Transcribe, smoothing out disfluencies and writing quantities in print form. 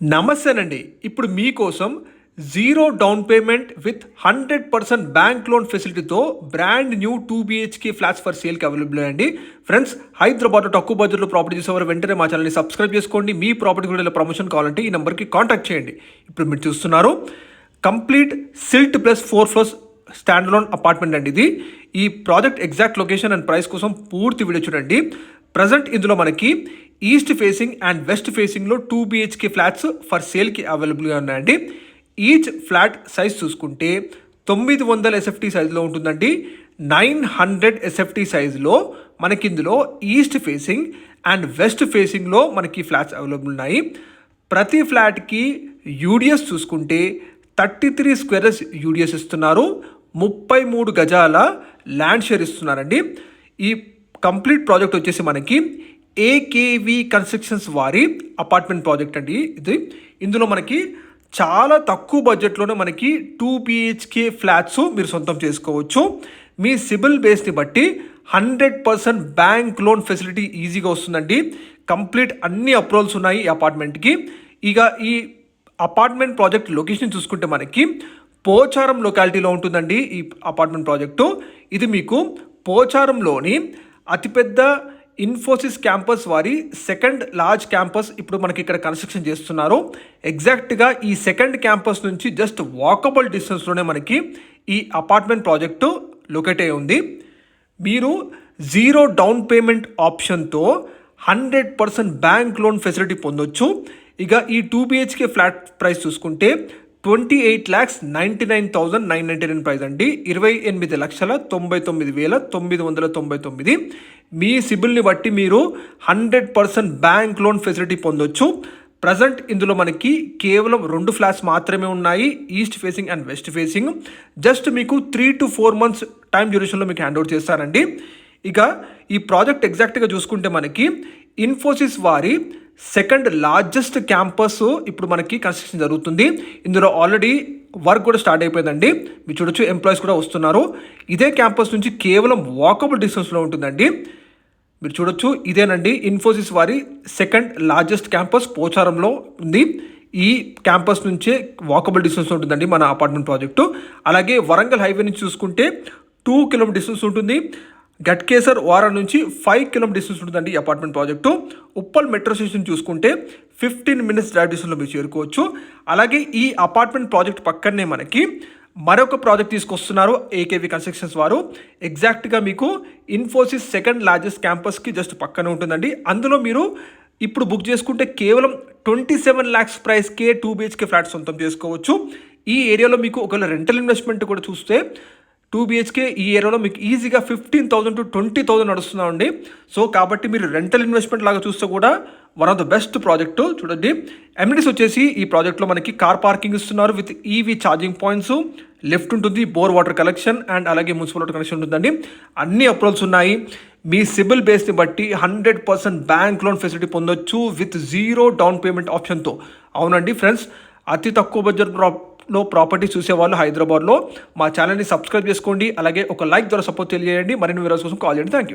నమస్తేనండి. ఇప్పుడు మీకోసం zero down payment with 100% bank loan ఫెసిలిటీతో brand new 2 BHK flats for సేల్కి అవైలబుల్ అండి. ఫ్రెండ్స్, హైదరాబాద్లో తక్కువ బడ్జెట్లో ప్రాపర్టీ చూసేవారు వెంటనే మా ఛానల్ని సబ్స్క్రైబ్ చేసుకోండి. మీ ప్రాపర్టీ కూడా ప్రమోషన్ కావాలంటే ఈ నెంబర్కి కాంటాక్ట్ చేయండి. ఇప్పుడు మీరు చూస్తున్నారు complete silt plus 4 floors stand loan apartment అండి ఇది. ఈ project exact location and price కోసం పూర్తి వీడియో చూడండి. ప్రజెంట్ ఇందులో మనకి ఈస్ట్ ఫేసింగ్ అండ్ వెస్ట్ ఫేసింగ్లో 2 BHK ఫ్లాట్స్ ఫర్ సేల్కి అవైలబుల్గా ఉన్నాయండి. ఈచ్ ఫ్లాట్ సైజ్ చూసుకుంటే 900 SFT సైజులో ఉంటుందండి. 900 SFT సైజులో మనకి ఇందులో ఈస్ట్ ఫేసింగ్ అండ్ వెస్ట్ ఫేసింగ్లో మనకి ఫ్లాట్స్ అవైలబుల్ ఉన్నాయి. ప్రతి ఫ్లాట్కి యూడిఎస్ చూసుకుంటే 33 స్క్వేర్స్ యూడిఎస్ ఇస్తున్నారు. 33 గజాల ల్యాండ్ షేర్ ఇస్తున్నారండి. ఈ కంప్లీట్ ప్రాజెక్ట్ వచ్చేసి మనకి ఏకేవి కన్స్ట్రక్షన్స్ వారి అపార్ట్మెంట్ ప్రాజెక్ట్ అండి ఇది. ఇందులో మనకి చాలా తక్కువ బడ్జెట్లోనే మనకి 2 BHK ఫ్లాట్స్ మీరు సొంతం చేసుకోవచ్చు. మీ సిబిల్ బేస్ని బట్టి 100% బ్యాంక్ లోన్ ఫెసిలిటీ ఈజీగా వస్తుందండి. కంప్లీట్ అన్ని అప్రూవల్స్ ఉన్నాయి ఈ అపార్ట్మెంట్కి. ఇక ఈ అపార్ట్మెంట్ ప్రాజెక్ట్ లొకేషన్ చూసుకుంటే మనకి పోచారం లొకాలిటీలో ఉంటుందండి ఈ అపార్ట్మెంట్ ప్రాజెక్టు. ఇది మీకు పోచారంలోని అతిపెద్ద ఇన్ఫోసిస్ క్యాంపస్ వారి సెకండ్ లార్జ్ క్యాంపస్ ఇప్పుడు మనకి ఇక్కడ కన్స్ట్రక్షన్ చేస్తున్నారు. ఎగ్జాక్ట్గా ఈ సెకండ్ క్యాంపస్ నుంచి జస్ట్ వాకబుల్ డిస్టెన్స్లోనే మనకి ఈ అపార్ట్మెంట్ ప్రాజెక్టు లొకేట్ అయి ఉంది. మీరు జీరో డౌన్ పేమెంట్ ఆప్షన్తో 100% బ్యాంక్ లోన్ ఫెసిలిటీ పొందొచ్చు. ఇక ఈ 2 BHK ఫ్లాట్ ప్రైస్ చూసుకుంటే 28,99,999 ప్రైస్ అండి. 28,99,999. మీ సిబిల్ని బట్టి మీరు 100% బ్యాంక్ లోన్ ఫెసిలిటీ పొందొచ్చు. ప్రజెంట్ ఇందులో మనకి కేవలం 2 ఫ్లాట్స్ మాత్రమే ఉన్నాయి, east facing and west facing. Just మీకు 3 to 4 months టైం డ్యూరేషన్లో మీకు హ్యాండ్ ఓవర్ చేస్తారండి. ఇక ఈ ప్రాజెక్ట్ ఎగ్జాక్ట్గా చూసుకుంటే మనకి ఇన్ఫోసిస్ వారి సెకండ్ లార్జెస్ట్ క్యాంపస్ ఇప్పుడు మనకి కన్స్ట్రక్షన్ జరుగుతుంది. ఇందులో ఆల్రెడీ వర్క్ కూడా స్టార్ట్ అయిపోయిందండి. మీరు చూడొచ్చు, ఎంప్లాయీస్ కూడా వస్తున్నారు. ఇదే క్యాంపస్ నుంచి కేవలం వాకబుల్ డిస్టెన్స్లో ఉంటుందండి. మీరు చూడొచ్చు, ఇదేనండి ఇన్ఫోసిస్ వారి సెకండ్ లార్జెస్ట్ క్యాంపస్ పోచారంలో ఉంది. ఈ క్యాంపస్ నుంచే వాకబుల్ డిస్టెన్స్ ఉంటుందండి మన అపార్ట్మెంట్ ప్రాజెక్టు. అలాగే వరంగల్ హైవే నుంచి చూసుకుంటే 2 km డిస్టెన్స్ ఉంటుంది. గట్కేసర్ వారం నుంచి 5 km డిస్టెన్స్ ఉంటుందండి ఈ apartment project. Uppal metro station చూసుకుంటే 15 minutes డ్రైవ్ డిస్టెన్స్లో మీరు చేరుకోవచ్చు. అలాగే ఈ అపార్ట్మెంట్ ప్రాజెక్ట్ పక్కనే మనకి మరొక ప్రాజెక్ట్ తీసుకొస్తున్నారు ఏకేవి కన్స్ట్రక్షన్స్ వారు. ఎగ్జాక్ట్గా మీకు ఇన్ఫోసిస్ సెకండ్ లార్జెస్ట్ క్యాంపస్కి జస్ట్ పక్కనే ఉంటుందండి. అందులో మీరు ఇప్పుడు బుక్ చేసుకుంటే కేవలం 27 lakhs ప్రైస్కే 2 BHK ఫ్లాట్ సొంతం చేసుకోవచ్చు. ఈ ఏరియాలో మీకు ఒకవేళ రెంటల్ ఇన్వెస్ట్మెంట్ కూడా చూస్తే 2 BHK ఈ ఏరియాలో మీకు ఈజీగా 15,000 to 20,000 నడుస్తున్నామండి. సో కాబట్టి మీరు రెంటల్ ఇన్వెస్ట్మెంట్ లాగా చూస్తే కూడా one of the best project. చూడండి, ఎమ్యూనిటీస్ వచ్చేసి ఈ ప్రాజెక్ట్లో మనకి కార్ పార్కింగ్ ఇస్తున్నారు with EV charging points, lift ఉంటుంది, బోర్ వాటర్ కలెక్షన్ అండ్ అలాగే మున్సిపల్ వాటర్ కనెక్షన్ ఉంటుందండి. అన్ని అప్రూవల్స్ ఉన్నాయి. మీ సిబిల్ బేస్ని బట్టి 100% బ్యాంక్ లోన్ ఫెసిలిటీ పొందొచ్చు విత్ జీరో డౌన్ పేమెంట్ ఆప్షన్తో. అవునండి ఫ్రెండ్స్, అతి తక్కువ బడ్జెట్లో ప్రాపర్టీస్ చూసేవాళ్ళు హైదరాబాద్లో మా ఛానల్ని సబ్స్క్రైబ్ చేసుకోండి. అలాగే ఒక లైక్ ద్వారా సపోర్ట్ తెలియజేయండి. మరిన్ని వీడియోస్ కోసం కాల్ చేయండి. Thank you.